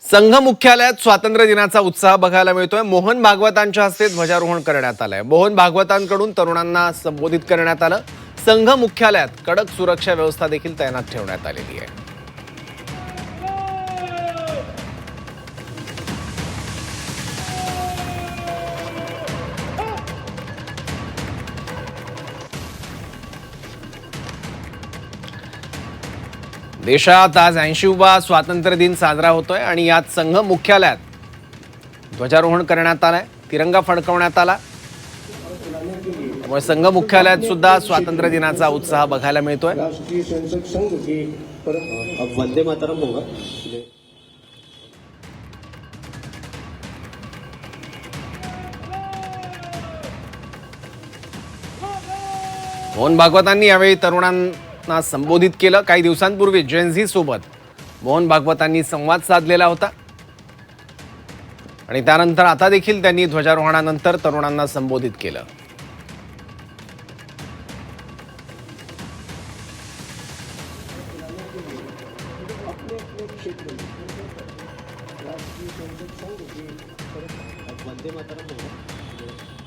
संघ मुख्यालयात स्वातंत्र्य दिनाचा उत्साह बघायला मिळतोय। मोहन भागवतांच्या हस्ते ध्वजारोहण करण्यात आलंय। मोहन भागवतांकडून तरुणांना संबोधित करण्यात आलं। संघ मुख्यालयात कडक सुरक्षा व्यवस्था देखील तैनात ठेवण्यात आलेली आहे। देशात आज 80वा स्वातंत्र्य दिन साजरा होतोय आणि यात संघ मुख्यालयात ध्वजारोहण करण्यात आलंय, तिरंगा फडकवण्यात आला। त्यामुळे संघ मुख्यालयात सुद्धा स्वातंत्र्य दिनाचा उत्साह बघायला मिळतोय। राष्ट्रीय स्वयंसेवक संघ के अब वंदे मातरम होगा। मोहन भागवतांनी यावेळी तरुणांना संबोधित केलं। काही दिवसांपूर्वी जेन झी सोबत मोहन भागवतांनी संवाद साधलेला होता आणि त्यानंतर आता देखील त्यांनी ध्वजारोहणानंतर तरुणांना संबोधित केलं। राष्ट्रीय स्वयंसेवक संघ के अब वंदे मातरम होगा।